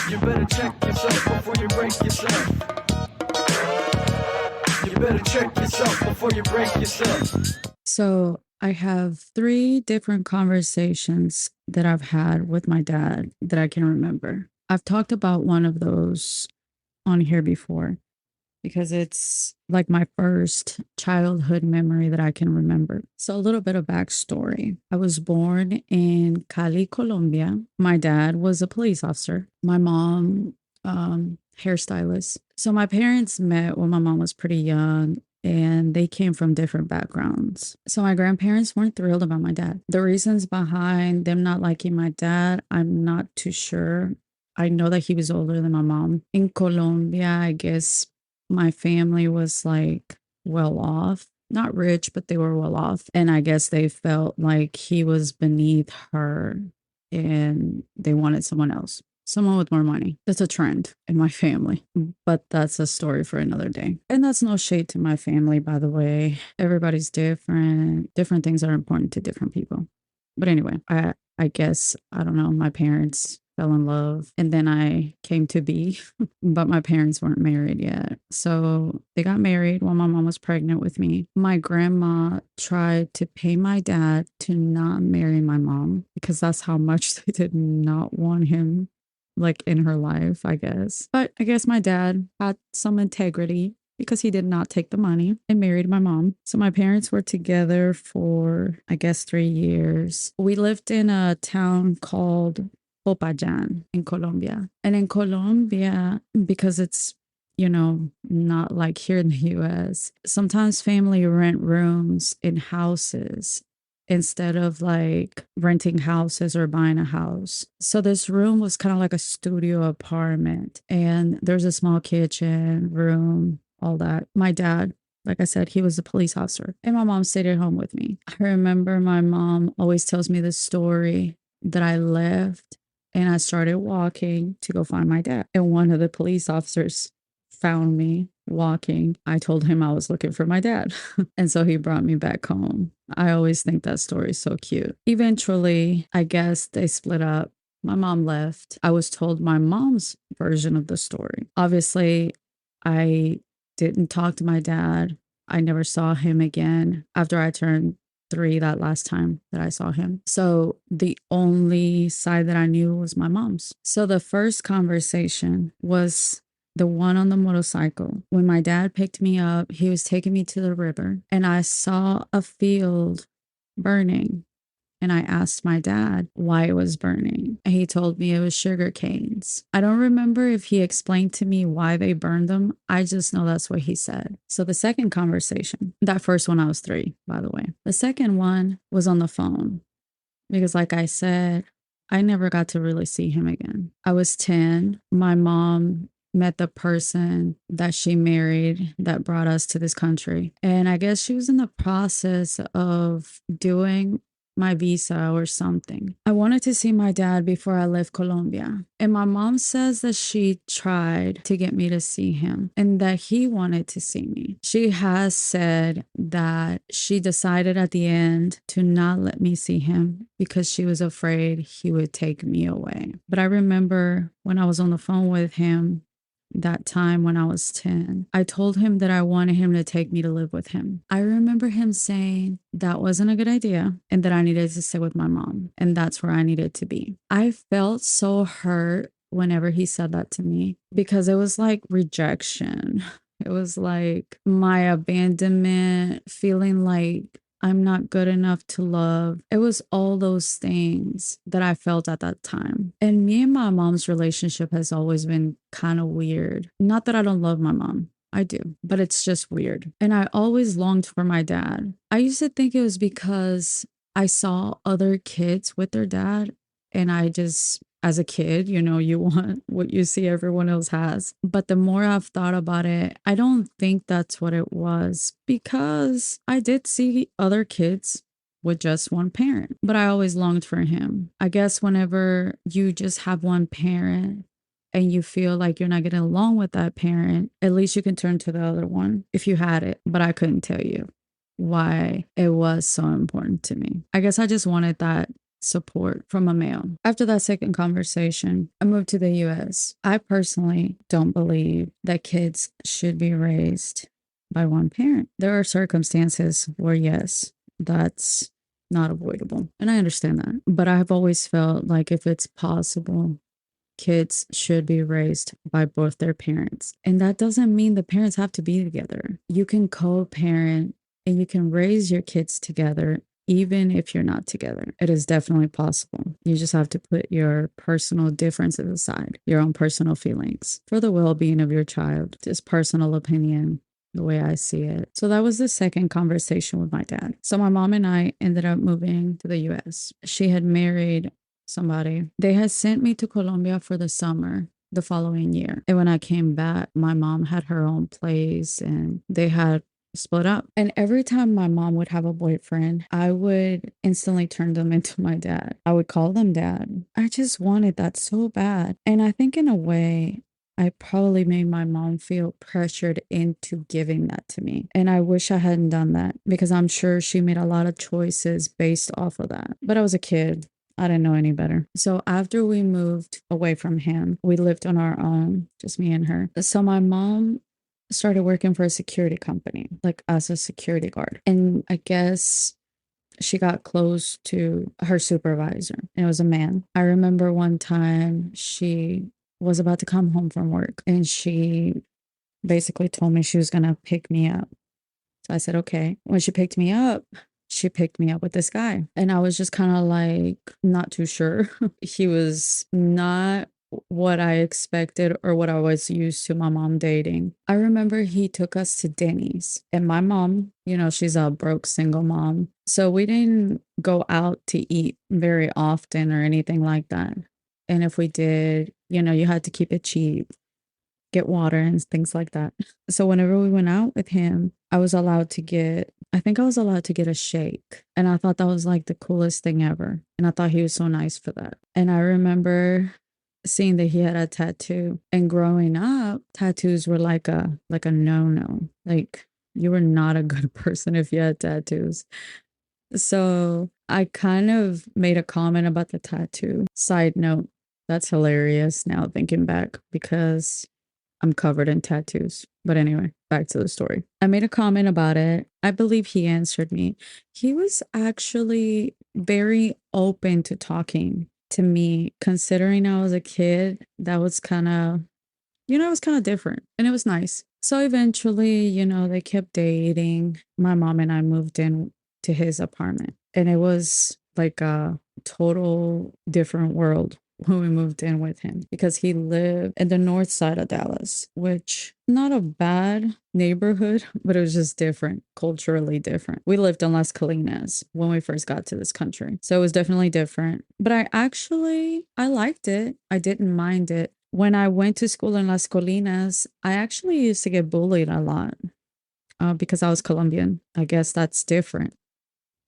You better check yourself before you break yourself. You better check yourself before you break yourself. So I have three different conversations that I've had with my dad that I can remember. I've talked about one of those on here before because it's like my first childhood memory that I can remember. So, a little bit of backstory. I was born in Cali, Colombia. My dad was a police officer. My mom, hairstylist. So, my parents met when my mom was pretty young and they came from different backgrounds. So, my grandparents weren't thrilled about my dad. The reasons behind them not liking my dad, I'm not too sure. I know that he was older than my mom. In Colombia, I guess my family was like well off, not rich, but they were well off. And I guess they felt like he was beneath her and they wanted someone else, someone with more money. That's a trend in my family, but that's a story for another day. And that's no shade to my family, by the way. Everybody's different. Different things are important to different people. But anyway, I guess, I don't know, my parents fell in love and then I came to be, but my parents weren't married yet. So they got married while my mom was pregnant with me. My grandma tried to pay my dad to not marry my mom because that's how much they did not want him like in her life, I guess. But I guess my dad had some integrity because he did not take the money and married my mom. So my parents were together for, I guess, 3 years. We lived in a town called Popayan in Colombia. And in Colombia, because it's, not like here in the US, sometimes family rent rooms in houses instead of like renting houses or buying a house. So this room was kind of like a studio apartment and there's a small kitchen, room, all that. My dad, like I said, he was a police officer and my mom stayed at home with me. I remember my mom always tells me this story that I left and I started walking to go find my dad. And one of the police officers found me walking. I told him I was looking for my dad. And so he brought me back home. I always think that story is so cute. Eventually, I guess they split up. My mom left. I was told my mom's version of the story. Obviously, I didn't talk to my dad. I never saw him again after I turned 3 that last time that I saw him. So the only side that I knew was my mom's. So the first conversation was the one on the motorcycle. When my dad picked me up, he was taking me to the river and I saw a field burning. And I asked my dad why it was burning. And he told me it was sugar canes. I don't remember if he explained to me why they burned them. I just know that's what he said. So the second conversation, that first one I was 3, by the way. The second one was on the phone because like I said, I never got to really see him again. I was 10. My mom met the person that she married that brought us to this country. And I guess she was in the process of doing my visa or something. I wanted to see my dad before I left Colombia. And my mom says that she tried to get me to see him and that he wanted to see me. She has said that she decided at the end to not let me see him because she was afraid he would take me away. But I remember when I was on the phone with him, that time when I was 10, I told him that I wanted him to take me to live with him. I remember him saying that wasn't a good idea and that I needed to stay with my mom and that's where I needed to be. I felt so hurt whenever he said that to me because it was like rejection. It was like my abandonment, feeling like I'm not good enough to love. It was all those things that I felt at that time. And me and my mom's relationship has always been kind of weird. Not that I don't love my mom. I do, but it's just weird. And I always longed for my dad. I used to think it was because I saw other kids with their dad and I just, as a kid, you want what you see everyone else has. But the more I've thought about it, I don't think that's what it was because I did see other kids with just one parent, but I always longed for him. I guess whenever you just have one parent and you feel like you're not getting along with that parent, at least you can turn to the other one if you had it. But I couldn't tell you why it was so important to me. I guess I just wanted that support from a male. After that second conversation, I moved to the US. I personally don't believe that kids should be raised by one parent. There are circumstances where, yes, that's not avoidable. And I understand that. But I've always felt like if it's possible, kids should be raised by both their parents. And that doesn't mean the parents have to be together. You can co parent and you can raise your kids together even if you're not together. It is definitely possible. You just have to put your personal differences aside, your own personal feelings for the well being of your child, just personal opinion. The way I see it. So that was the second conversation with my dad. So my mom and I ended up moving to the US. She had married somebody. They had sent me to Colombia for the summer the following year. And when I came back, my mom had her own place and they had split up. And every time my mom would have a boyfriend, I would instantly turn them into my dad. I would call them dad. I just wanted that so bad. And I think in a way, I probably made my mom feel pressured into giving that to me. And I wish I hadn't done that because I'm sure she made a lot of choices based off of that. But I was a kid. I didn't know any better. So after we moved away from him, we lived on our own, just me and her. So my mom started working for a security company, like as a security guard. And I guess she got close to her supervisor. And it was a man. I remember one time she was about to come home from work and she basically told me she was going to pick me up. So I said, okay. When she picked me up with this guy. And I was just kind of like, not too sure. He was not what I expected or what I was used to my mom dating. I remember he took us to Denny's and my mom, she's a broke single mom. So we didn't go out to eat very often or anything like that. And if we did, you had to keep it cheap, get water and things like that. So whenever we went out with him, I think I was allowed to get a shake. And I thought that was like the coolest thing ever. And I thought he was so nice for that. And I remember seeing that he had a tattoo. And growing up, tattoos were like a no-no. Like you were not a good person if you had tattoos. So I kind of made a comment about the tattoo. Side note, that's hilarious now thinking back because I'm covered in tattoos. But anyway, back to the story. I made a comment about it. I believe he answered me. He was actually very open to talking to me, considering I was a kid. That was kind of, it was kind of different and it was nice. So eventually, they kept dating. My mom and I moved in to his apartment and it was like a total different world when we moved in with him because he lived in the north side of Dallas, which not a bad neighborhood, but it was just different, culturally different. We lived in Las Colinas when we first got to this country. So it was definitely different, but I liked it. I didn't mind it. When I went to school in Las Colinas, I actually used to get bullied a lot because I was Colombian. I guess that's different.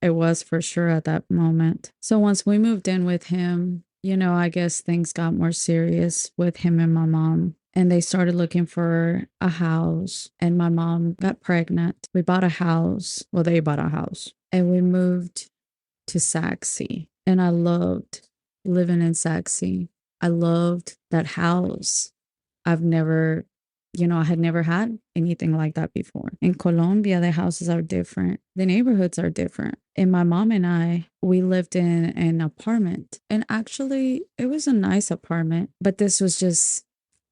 It was for sure at that moment. So once we moved in with him, I guess things got more serious with him and my mom. And they started looking for a house. And my mom got pregnant. We bought a house. Well, they bought a house. And we moved to Saxe. And I loved living in Saxe. I loved that house. I had never had anything like that before. In Colombia, the houses are different. The neighborhoods are different. And my mom and I, we lived in an apartment. And actually, it was a nice apartment, but it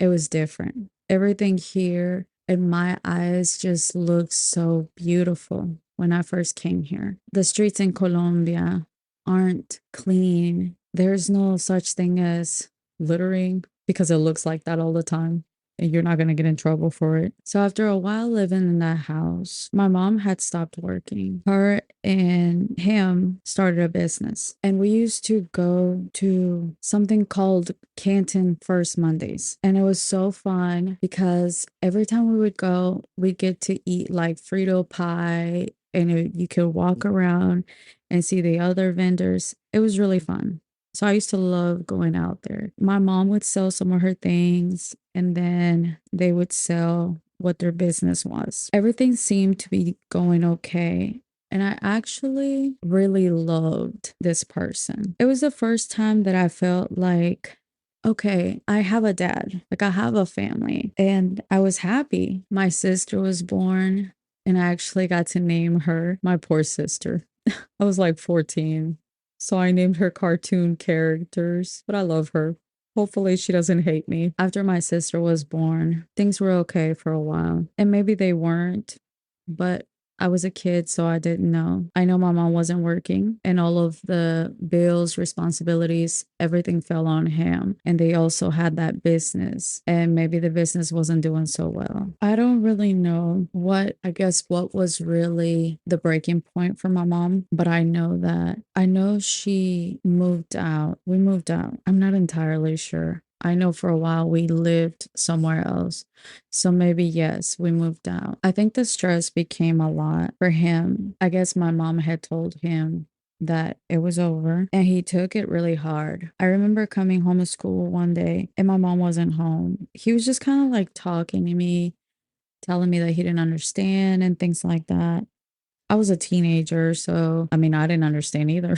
was different. Everything here in my eyes just looked so beautiful when I first came here. The streets in Colombia aren't clean. There's no such thing as littering because it looks like that all the time. And you're not going to get in trouble for it. So after a while living in that house, my mom had stopped working. Her and him started a business. And we used to go to something called Canton First Mondays. And it was so fun because every time we would go, we'd get to eat like Frito pie and you could walk around and see the other vendors. It was really fun. So I used to love going out there. My mom would sell some of her things and then they would sell what their business was. Everything seemed to be going okay And I actually really loved this person. It was the first time that I felt like, okay, I have a dad, like I have a family, and I was happy. My sister was born, and I actually got to name her, my poor sister. I was like 14. So I named her cartoon characters, but I love her. Hopefully, she doesn't hate me. After my sister was born, things were okay for a while. And maybe they weren't, but I was a kid, so I didn't know. I know my mom wasn't working, and all of the bills, responsibilities, everything fell on him. And they also had that business, and maybe the business wasn't doing so well. I don't really know what was really the breaking point for my mom, but I know she moved out. We moved out. I'm not entirely sure. I know for a while we lived somewhere else. So maybe, yes, we moved out. I think the stress became a lot for him. I guess my mom had told him that it was over and he took it really hard. I remember coming home from school one day and my mom wasn't home. He was just kind of like talking to me, telling me that he didn't understand and things like that. I was a teenager, so I mean, I didn't understand either.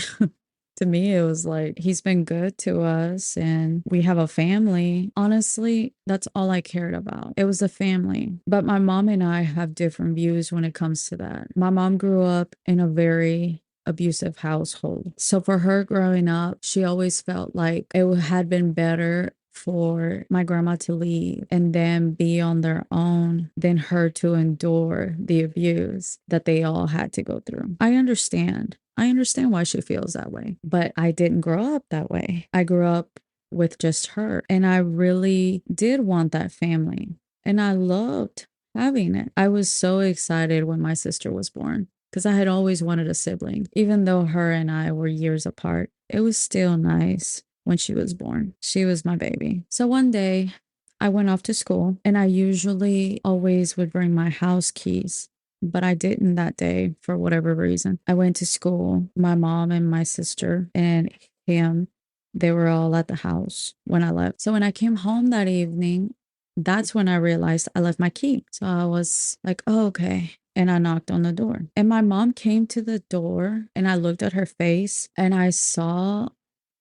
To me, it was like, he's been good to us and we have a family. Honestly, that's all I cared about. It was the family. But my mom and I have different views when it comes to that. My mom grew up in a very abusive household. So for her growing up, she always felt like it had been better for my grandma to leave and then be on their own than her to endure the abuse that they all had to go through. I understand. I understand why she feels that way, but I didn't grow up that way. I grew up with just her, and I really did want that family, and I loved having it. I was so excited when my sister was born because I had always wanted a sibling. Even though her and I were years apart, it was still nice when she was born. She was my baby. So one day, I went off to school, and I usually always would bring my house keys, but I didn't that day for whatever reason. I went to school, my mom and my sister and him, they were all at the house when I left. So when I came home that evening, that's when I realized I left my key. So I was like, oh, okay. And I knocked on the door. And my mom came to the door and I looked at her face and I saw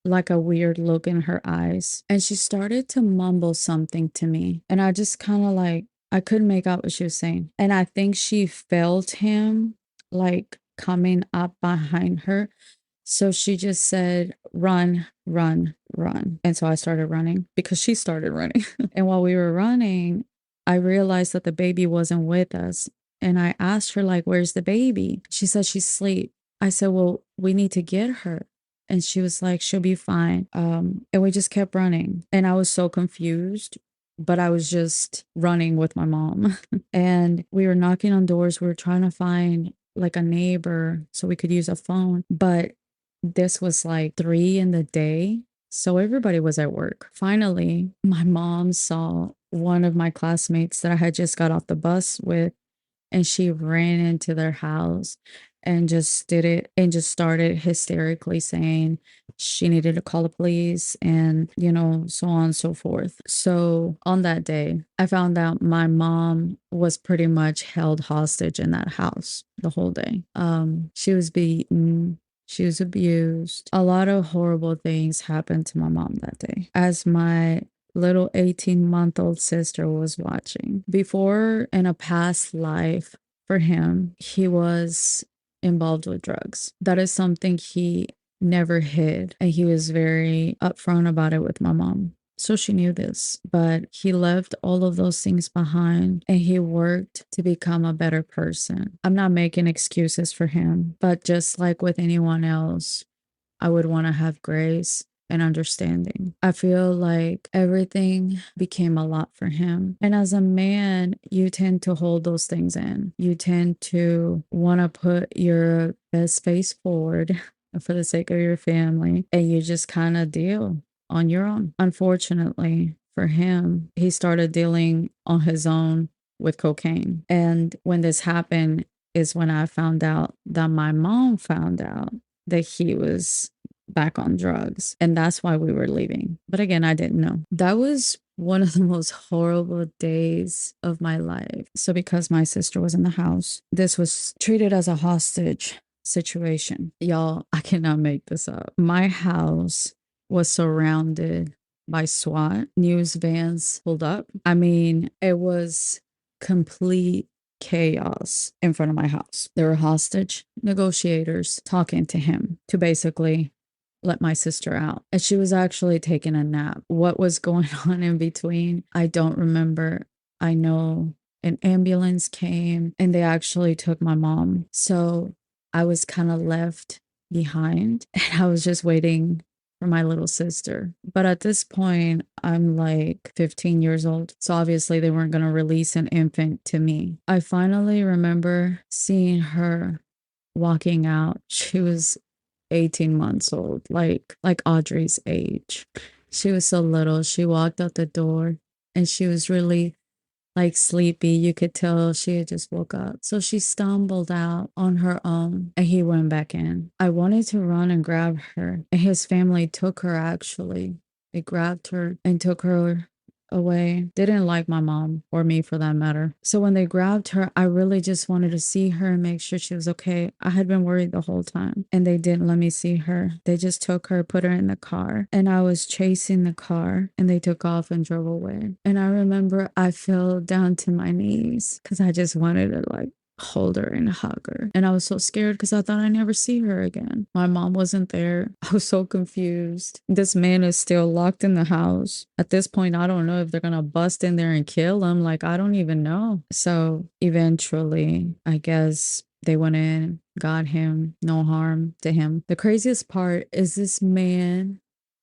like a weird look in her eyes. And she started to mumble something to me. And I just kind of like, I couldn't make out what she was saying. And I think she felt him like coming up behind her. So she just said, run, run, run. And so I started running because she started running. And while we were running, I realized that the baby wasn't with us. And I asked her, like, where's the baby? She said she's asleep. I said, well, we need to get her. And she was like, she'll be fine. And we just kept running. And I was so confused, but I was just running with my mom. And we were knocking on doors. We were trying to find like a neighbor so we could use a phone. But this was like 3 in the day. So everybody was at work. Finally, my mom saw one of my classmates that I had just got off the bus with, and she ran into their house and just did it and just started hysterically saying she needed to call the police and, so on and so forth. So on that day, I found out my mom was pretty much held hostage in that house the whole day. She was beaten. She was abused. A lot of horrible things happened to my mom that day. As my little 18-month-old sister was watching. Before, in a past life for him, he was involved with drugs. That is something he never hid, and he was very upfront about it with my mom. So she knew this, but he left all of those things behind and he worked to become a better person. I'm not making excuses for him, but just like with anyone else, I would want to have grace and understanding. I feel like everything became a lot for him. And as a man, you tend to hold those things in. You tend to want to put your best face forward for the sake of your family, and you just kind of deal on your own. Unfortunately for him, he started dealing on his own with cocaine. And when this happened is when I found out that my mom found out that he was back on drugs. And that's why we were leaving. But again, I didn't know. That was one of the most horrible days of my life. So, because my sister was in the house, this was treated as a hostage situation. Y'all, I cannot make this up. My house was surrounded by SWAT. News vans pulled up. I mean, it was complete chaos in front of my house. There were hostage negotiators talking to him to basically let my sister out. And she was actually taking a nap. What was going on in between, I don't remember. I know an ambulance came and they actually took my mom. So I was kind of left behind and I was just waiting for my little sister. But at this point, I'm like 15 years old. So obviously they weren't going to release an infant to me. I finally remember seeing her walking out. She was 18 months old, like Audrey's age. She was so little. She walked out the door and she was really like sleepy. You could tell she had just woke up. So she stumbled out on her own and he went back in. I wanted to run and grab her, and his family took her actually. They grabbed her and took her away. They didn't like my mom or me for that matter. So when they grabbed her, I really just wanted to see her and make sure she was okay. I had been worried the whole time and they didn't let me see her. They just took her, put her in the car, and I was chasing the car and they took off and drove away. And I remember I fell down to my knees because I just wanted to like hold her and hug her. And I was so scared because I thought I'd never see her again. My mom wasn't there. I was so confused. This man is still locked in the house. At this point, I don't know if they're gonna bust in there and kill him. Like, I don't even know. So eventually, I guess they went in, got him, no harm to him. The craziest part is this man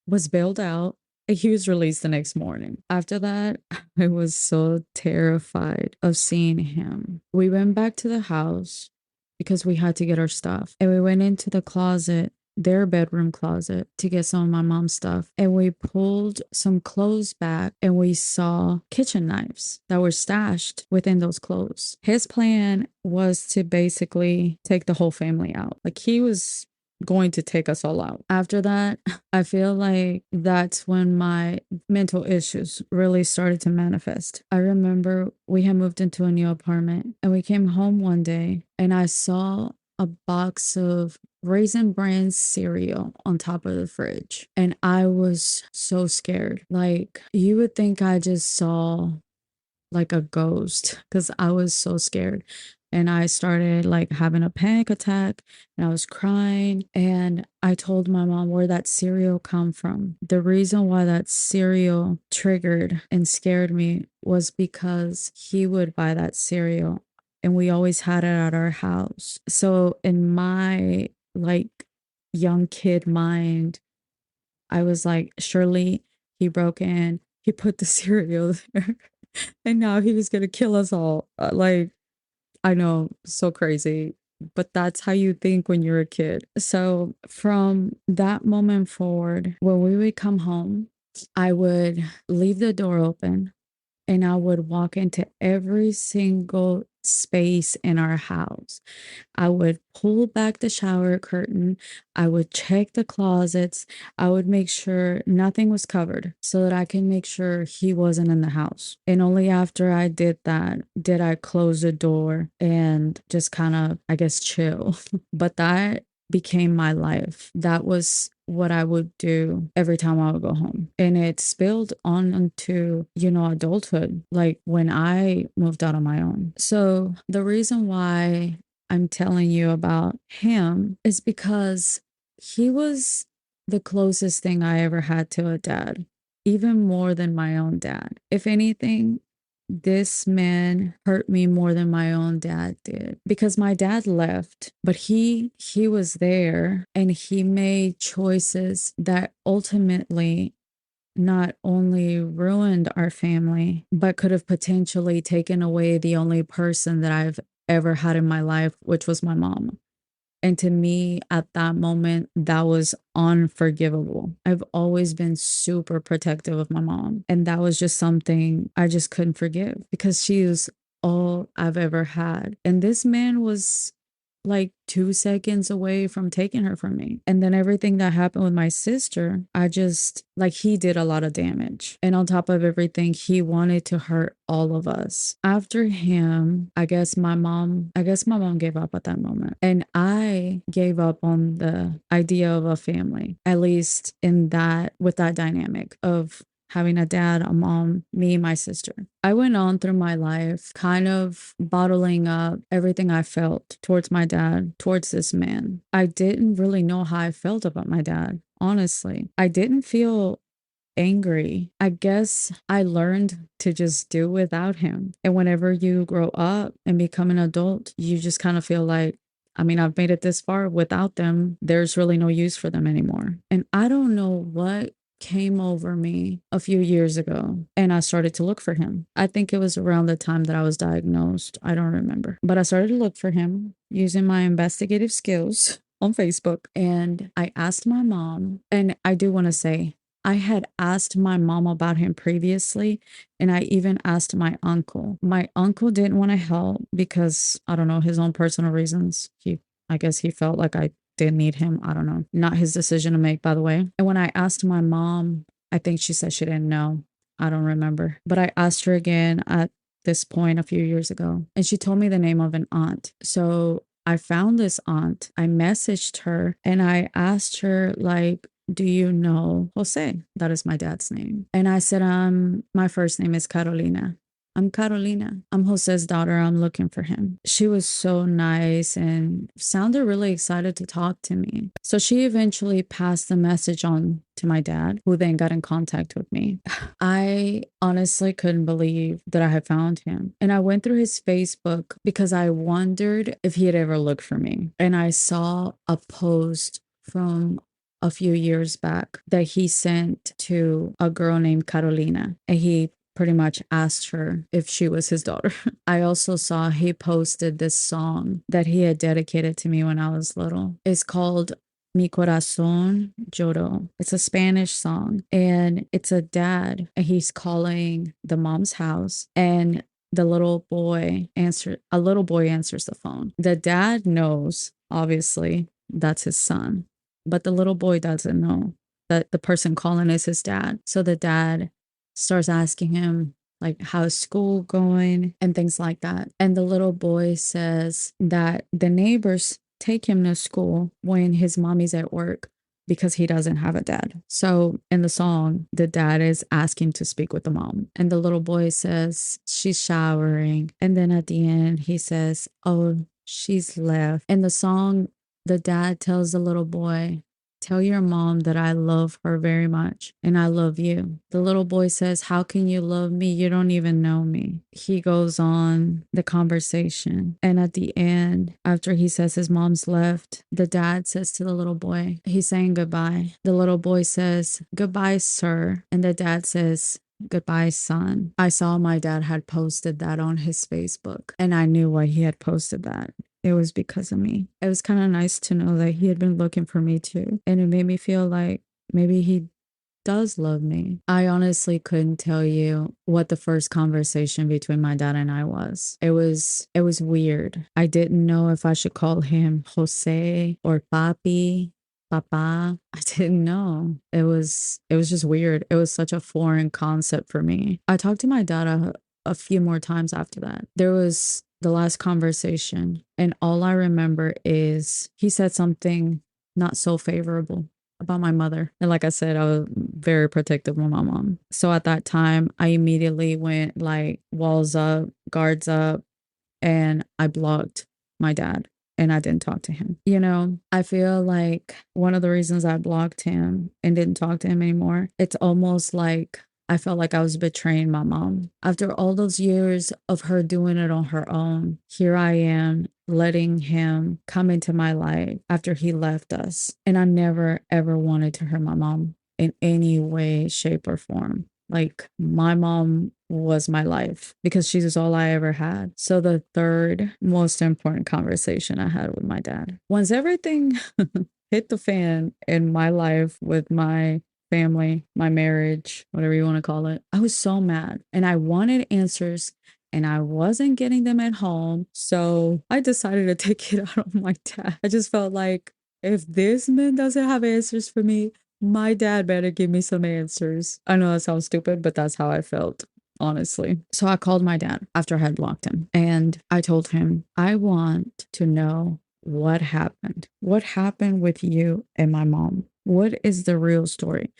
was bailed out. He was released the next morning. After that, I was so terrified of seeing him. We went back to the house because we had to get our stuff. And we went into the closet, their bedroom closet, to get some of my mom's stuff. And we pulled some clothes back and we saw kitchen knives that were stashed within those clothes. His plan was to basically take the whole family out. Like, he was going to take us all out. After that, I feel like that's when my mental issues really started to manifest. I remember we had moved into a new apartment and we came home one day and I saw a box of Raisin Bran cereal on top of the fridge. And I was so scared. Like, you would think I just saw like a ghost because I was so scared. And I started like having a panic attack and I was crying. And I told my mom where that cereal come from. The reason why that cereal triggered and scared me was because he would buy that cereal and we always had it at our house. So in my like young kid mind, I was like, surely he broke in, he put the cereal there, and now he was gonna kill us all. Like, I know, so crazy, but that's how you think when you're a kid. So from that moment forward, when we would come home, I would leave the door open and I would walk into every single space in our house. I would pull back the shower curtain. I would check the closets. I would make sure nothing was covered so that I can make sure he wasn't in the house. And only after I did that did I close the door and just kind of, I guess, chill. But that became my life. That was what I would do every time I would go home. And it spilled on into, adulthood, like when I moved out on my own. So the reason why I'm telling you about him is because he was the closest thing I ever had to a dad, even more than my own dad. If anything, this man hurt me more than my own dad did because my dad left, but he was there and he made choices that ultimately not only ruined our family, but could have potentially taken away the only person that I've ever had in my life, which was my mom. And to me, at that moment, that was unforgivable. I've always been super protective of my mom. And that was just something I just couldn't forgive because she was all I've ever had. And this man was like 2 seconds away from taking her from me. And then everything that happened with my sister, I just like he did a lot of damage. And on top of everything, he wanted to hurt all of us. After him, I guess my mom gave up at that moment. And I gave up on the idea of a family, at least in that with that dynamic of having a dad, a mom, me, my sister. I went on through my life kind of bottling up everything I felt towards my dad, towards this man. I didn't really know how I felt about my dad, honestly. I didn't feel angry. I guess I learned to just do without him. And whenever you grow up and become an adult, you just kind of feel like, I mean, I've made it this far without them. There's really no use for them anymore. And I don't know what came over me a few years ago and I started to look for him. I think it was around the time that I was diagnosed. I don't remember. But I started to look for him using my investigative skills on Facebook. And I asked my mom, and I do want to say, I had asked my mom about him previously, and I even asked my uncle. My uncle didn't want to help because, I don't know, his own personal reasons. I guess he felt like I didn't need him. I don't know. Not his decision to make, by the way. And when I asked my mom, I think she said she didn't know. I don't remember. But I asked her again at this point a few years ago, and she told me the name of an aunt. So I found this aunt. I messaged her and I asked her, like, do you know Jose? That is my dad's name. And I said, my first name is Carolina. I'm Carolina. I'm Jose's daughter. I'm looking for him. She was so nice and sounded really excited to talk to me. So she eventually passed the message on to my dad, who then got in contact with me. I honestly couldn't believe that I had found him. And I went through his Facebook because I wondered if he had ever looked for me. And I saw a post from a few years back that he sent to a girl named Carolina, and he pretty much asked her if she was his daughter. I also saw he posted this song that he had dedicated to me when I was little. It's called Mi Corazón Lloró. It's a Spanish song, and it's a dad, and he's calling the mom's house, and a little boy answers the phone. The dad knows, obviously, that's his son, but the little boy doesn't know that the person calling is his dad. So the dad starts asking him, like, how's school going and things like that. And the little boy says that the neighbors take him to school when his mommy's at work because he doesn't have a dad. So in the song, the dad is asking to speak with the mom. And the little boy says, she's showering. And then at the end, he says, oh, she's left. In the song, the dad tells the little boy, tell your mom that I love her very much and I love you. The little boy says, how can you love me? You don't even know me. He goes on the conversation. And at the end, after he says his mom's left, the dad says to the little boy, he's saying goodbye. The little boy says, goodbye, sir. And the dad says, goodbye, son. I saw my dad had posted that on his Facebook, and I knew why he had posted that. It was because of me. It was kind of nice to know that he had been looking for me too. And it made me feel like maybe he does love me. I honestly couldn't tell you what the first conversation between my dad and I was. It was weird. I didn't know if I should call him Jose or Papi. Papa. I didn't know. It was just weird. It was such a foreign concept for me. I talked to my dad a few more times after that. There was the last conversation, and all I remember is he said something not so favorable about my mother. And like I said, I was very protective of my mom. So at that time, I immediately went like walls up, guards up, and I blocked my dad. And I didn't talk to him. You know, I feel like one of the reasons I blocked him and didn't talk to him anymore, it's almost like I felt like I was betraying my mom. After all those years of her doing it on her own, here I am letting him come into my life after he left us. And I never, ever wanted to hurt my mom in any way, shape, or form. Like, my mom was my life because she was all I ever had. So the third most important conversation I had with my dad, once everything hit the fan in my life with my family, my marriage, whatever you want to call it, I was so mad and I wanted answers and I wasn't getting them at home. So I decided to take it out on my dad. I just felt like if this man doesn't have answers for me, my dad better give me some answers. I know that sounds stupid, but that's how I felt, honestly. So I called my dad after I had blocked him and I told him, I want to know what happened. What happened with you and my mom? What is the real story?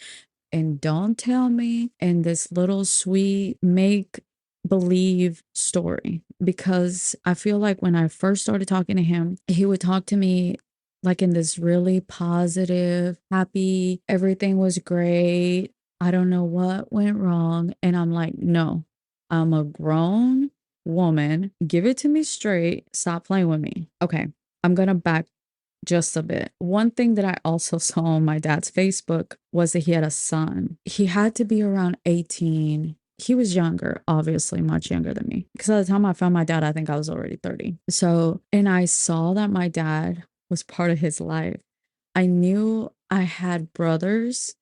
And don't tell me in this little sweet make believe story, because I feel like when I first started talking to him, he would talk to me like in this really positive, happy, everything was great. I don't know what went wrong. And I'm like, no, I'm a grown woman. Give it to me straight. Stop playing with me. Okay. I'm going to back just a bit. One thing that I also saw on my dad's Facebook was that he had a son. He had to be around 18. He was younger, obviously much younger than me. Because by the time I found my dad, I think I was already 30. So, and I saw that my dad was part of his life. I knew I had brothers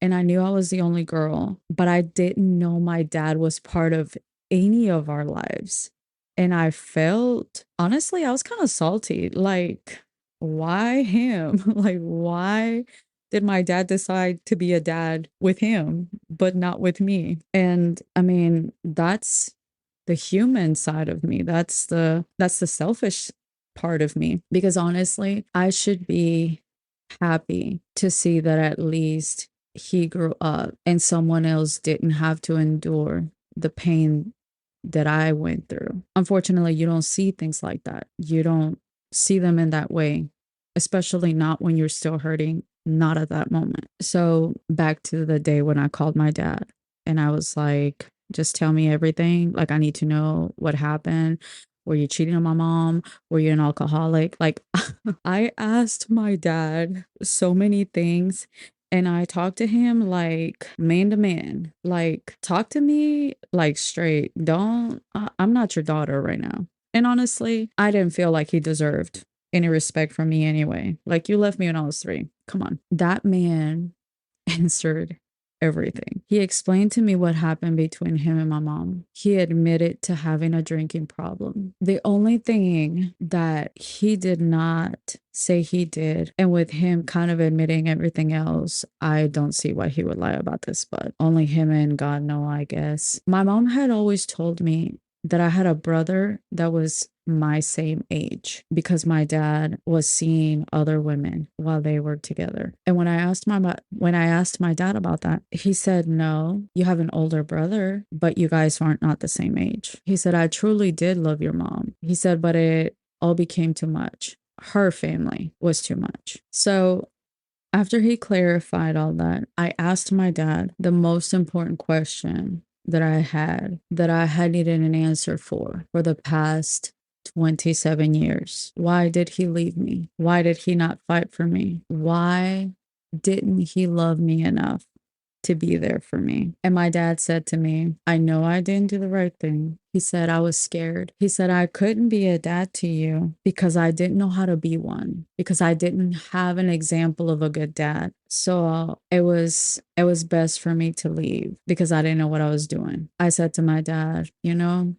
and I knew I was the only girl, but I didn't know my dad was part of any of our lives. And I felt, honestly, I was kind of salty. Like, why him? Like, why did my dad decide to be a dad with him, but not with me? And I mean, that's the human side of me. That's the selfish part of me. Because honestly, I should be happy to see that at least he grew up and someone else didn't have to endure the pain that I went through. Unfortunately, you don't see things like that. You don't see them in that way, especially not when you're still hurting, not at that moment. So, back to the day when I called my dad and I was like, just tell me everything. Like, I need to know what happened. Were you cheating on my mom? Were you an alcoholic? Like, I asked my dad so many things and I talked to him like man to man. Like, talk to me like straight. I'm not your daughter right now. And honestly, I didn't feel like he deserved any respect from me anyway. Like, you left me when I was 3. Come on. That man answered everything. He explained to me what happened between him and my mom. He admitted to having a drinking problem. The only thing that he did not say he did, and with him kind of admitting everything else, I don't see why he would lie about this, but only him and God know, I guess. My mom had always told me that I had a brother that was my same age because my dad was seeing other women while they were together. And when I asked my dad about that, he said, "No, you have an older brother, but you guys aren't not the same age." He said, "I truly did love your mom." He said, "But it all became too much. Her family was too much." So after he clarified all that, I asked my dad the most important question that I had needed an answer for the past 27 years. Why did he leave me? Why did he not fight for me? Why didn't he love me enough to be there for me? And my dad said to me, "I know I didn't do the right thing." He said, "I was scared." He said, "I couldn't be a dad to you because I didn't know how to be one, because I didn't have an example of a good dad. So it was best for me to leave because I didn't know what I was doing." I said to my dad,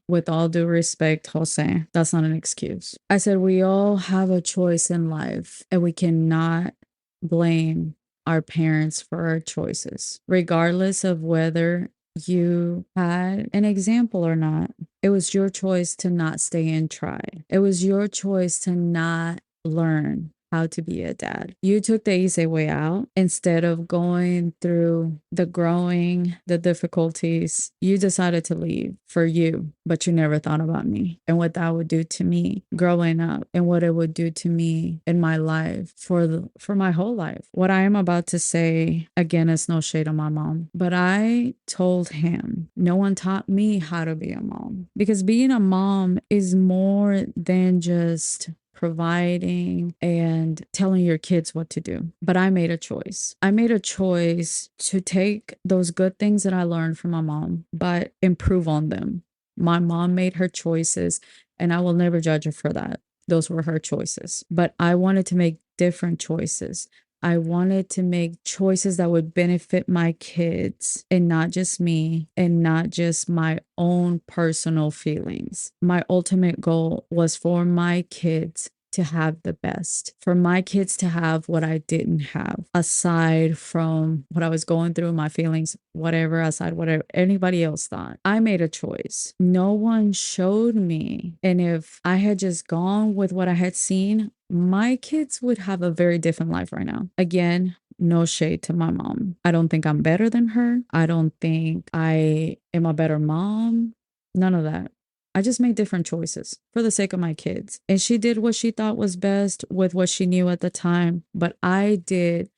with all due respect, Jose, that's not an excuse. I said, we all have a choice in life and we cannot blame our parents for our choices, regardless of whether you had an example or not. It was your choice to not stay and try. It was your choice to not learn how to be a dad. You took the easy way out instead of going through the growing, the difficulties. You decided to leave for you, but you never thought about me and what that would do to me growing up and what it would do to me in my life for my whole life. What I am about to say, again, is no shade on my mom, but I told him no one taught me how to be a mom, because being a mom is more than just providing and telling your kids what to do. But I made a choice. I made a choice to take those good things that I learned from my mom, but improve on them. My mom made her choices, and I will never judge her for that. Those were her choices. But I wanted to make different choices I wanted to make choices that would benefit my kids and not just me and not just my own personal feelings. My ultimate goal was for my kids to have the best, for my kids to have what I didn't have, aside from what I was going through, my feelings, whatever, aside whatever anybody else thought. I made a choice. No one showed me. And if I had just gone with what I had seen, my kids would have a very different life right now. Again, no shade to my mom. I don't think I'm better than her. I don't think I am a better mom. None of that. I just made different choices for the sake of my kids. And she did what she thought was best with what she knew at the time. But I did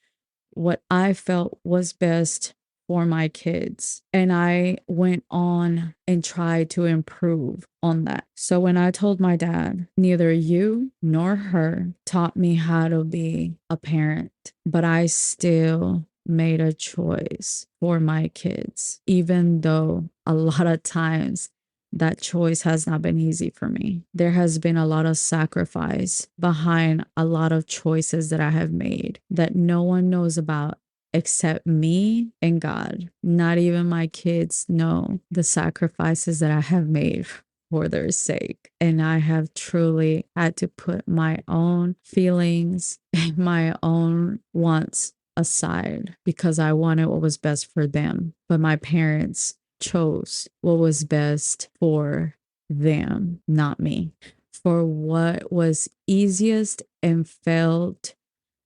what I felt was best for my kids. And I went on and tried to improve on that. So when I told my dad, neither you nor her taught me how to be a parent, but I still made a choice for my kids, even though a lot of times that choice has not been easy for me. There has been a lot of sacrifice behind a lot of choices that I have made that no one knows about except me and God. Not even my kids know the sacrifices that I have made for their sake. And I have truly had to put my own feelings and my own wants aside because I wanted what was best for them. But my parents chose what was best for them, not me, for what was easiest and felt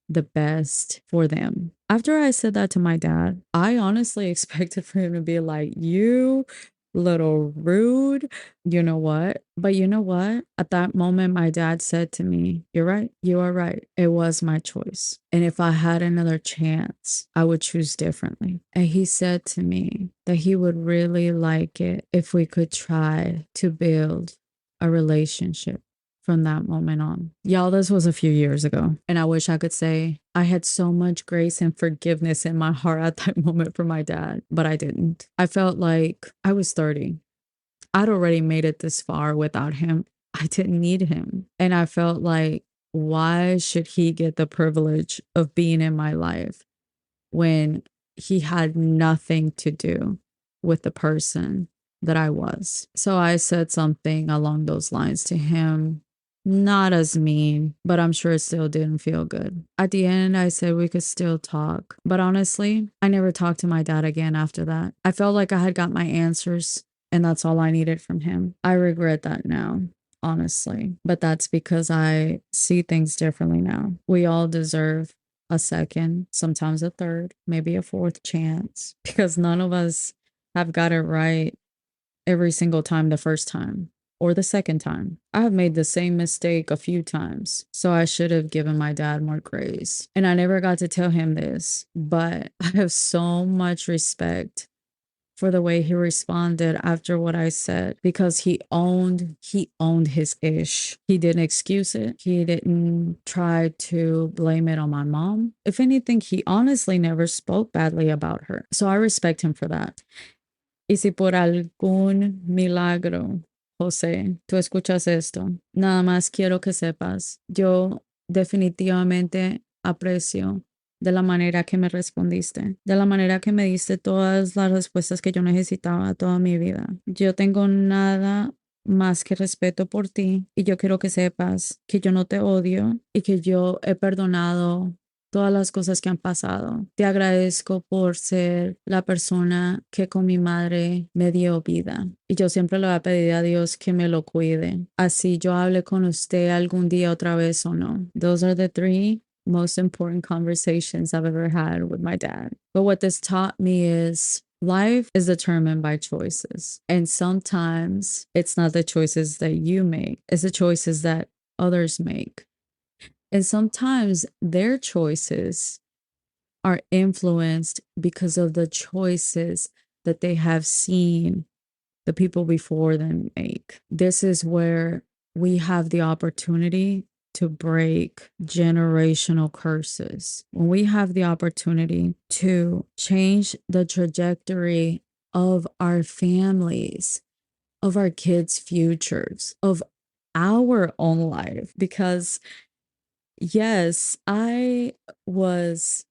the best for them. After I said that to my dad, I honestly expected for him to be like, you little rude, you know what? But you know what? At that moment, my dad said to me, you're right. You are right. It was my choice. And if I had another chance, I would choose differently. And he said to me that he would really like it if we could try to build a relationship from that moment on. Y'all, this was a few years ago. And I wish I could say I had so much grace and forgiveness in my heart at that moment for my dad, but I didn't. I felt like I was 30. I'd already made it this far without him. I didn't need him. And I felt like, why should he get the privilege of being in my life when he had nothing to do with the person that I was? So I said something along those lines to him. Not as mean, but I'm sure it still didn't feel good. At the end, I said we could still talk. But honestly, I never talked to my dad again after that. I felt like I had got my answers, and that's all I needed from him. I regret that now, honestly. But that's because I see things differently now. We all deserve a second, sometimes a third, maybe a fourth chance, because none of us have got it right every single time the first time or the second time. I have made the same mistake a few times, so I should have given my dad more grace. And I never got to tell him this, but I have so much respect for the way he responded after what I said, because he owned his ish. He didn't excuse it. He didn't try to blame it on my mom. If anything, he honestly never spoke badly about her. So I respect him for that. Y si por algún milagro, José, tú escuchas esto, nada más quiero que sepas, yo definitivamente aprecio de la manera que me respondiste, de la manera que me diste todas las respuestas que yo necesitaba toda mi vida. Yo tengo nada más que respeto por ti y yo quiero que sepas que yo no te odio y que yo he perdonado todas las cosas que han pasado. Te agradezco por ser la persona que con mi madre me dio vida. Y yo siempre le voy a pedir a Dios que me lo cuide. Así yo hable con usted algún día otra vez o no. Those are the 3 most important conversations I've ever had with my dad. But what this taught me is life is determined by choices. And sometimes it's not the choices that you make, it's the choices that others make. And sometimes their choices are influenced because of the choices that they have seen the people before them make. This is where we have the opportunity to break generational curses. When we have the opportunity to change the trajectory of our families, of our kids' futures, of our own life, because Yes, I was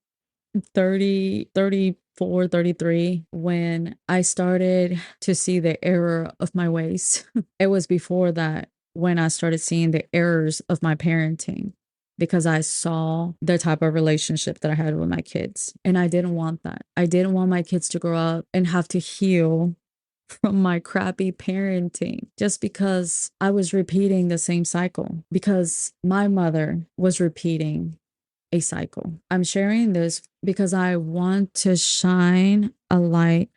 30, 34, 33 when I started to see the error of my ways. It was before that when I started seeing the errors of my parenting because I saw the type of relationship that I had with my kids. And I didn't want that. I didn't want my kids to grow up and have to heal from my crappy parenting just because I was repeating the same cycle because my mother was repeating a cycle. I'm sharing this because I want to shine a light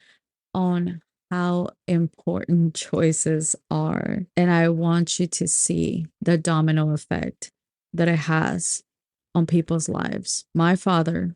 on how important choices are. And I want you to see the domino effect that it has on people's lives. My father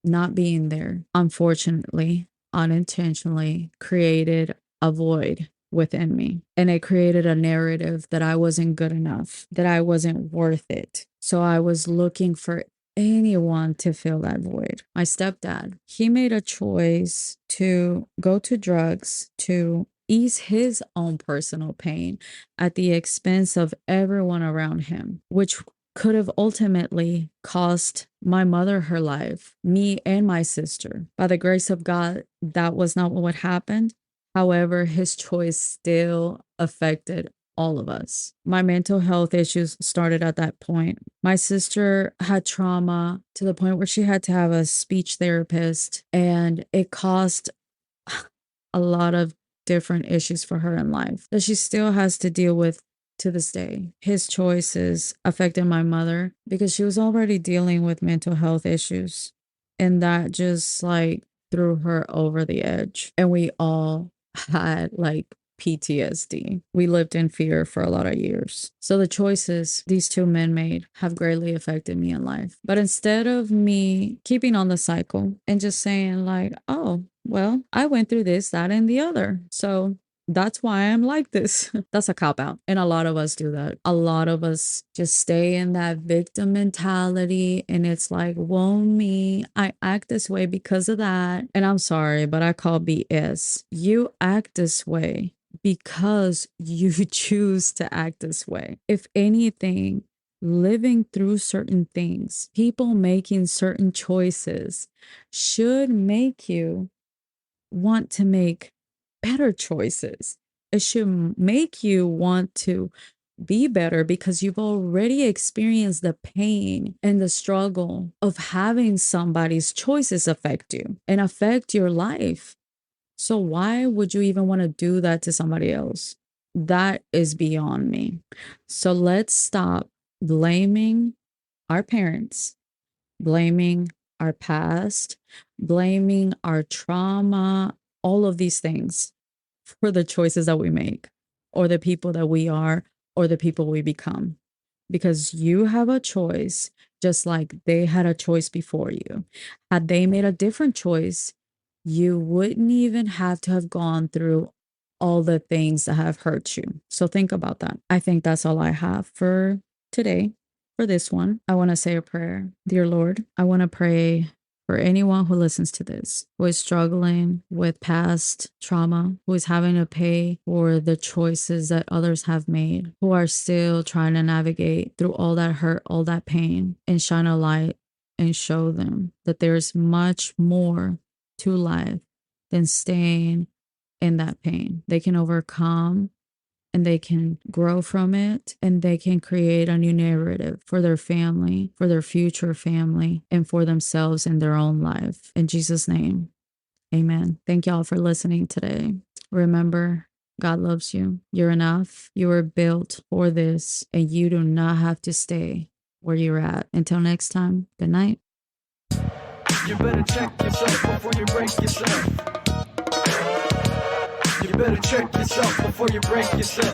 not being there, unfortunately, unintentionally created a void within me. And it created a narrative that I wasn't good enough, that I wasn't worth it. So I was looking for anyone to fill that void. My stepdad, he made a choice to go to drugs to ease his own personal pain at the expense of everyone around him, which could have ultimately cost my mother her life, me and my sister. By the grace of God, that was not what happened. However, his choice still affected all of us. My mental health issues started at that point. My sister had trauma to the point where she had to have a speech therapist, and it caused a lot of different issues for her in life that she still has to deal with to this day. His choices affected my mother because she was already dealing with mental health issues, and that just like threw her over the edge. And we all had like PTSD. We lived in fear for a lot of years. So the choices these two men made have greatly affected me in life. But instead of me keeping on the cycle and just saying like, oh, well, I went through this, that, and the other. So that's why I'm like this. That's a cop out. And a lot of us do that. A lot of us just stay in that victim mentality. And it's like, woe me, I act this way because of that. And I'm sorry, but I call BS. You act this way because you choose to act this way. If anything, living through certain things, people making certain choices should make you want to make better choices. It should make you want to be better because you've already experienced the pain and the struggle of having somebody's choices affect you and affect your life. So why would you even want to do that to somebody else? That is beyond me. So let's stop blaming our parents, blaming our past, blaming our trauma, all of these things for the choices that we make, or the people that we are, or the people we become. Because you have a choice, just like they had a choice before you. Had they made a different choice, you wouldn't even have to have gone through all the things that have hurt you. So think about that. I think that's all I have for today. For this one, I want to say a prayer. Dear Lord, I want to pray for anyone who listens to this, who is struggling with past trauma, who is having to pay for the choices that others have made, who are still trying to navigate through all that hurt, all that pain, and shine a light and show them that there's much more to life than staying in that pain. They can overcome and they can grow from it, and they can create a new narrative for their family, for their future family, and for themselves in their own life. In Jesus' name, amen. Thank y'all for listening today. Remember, God loves you. You're enough. You were built for this, and you do not have to stay where you're at. Until next time, good night. You better check yourself before you break yourself. You better check yourself before you break yourself.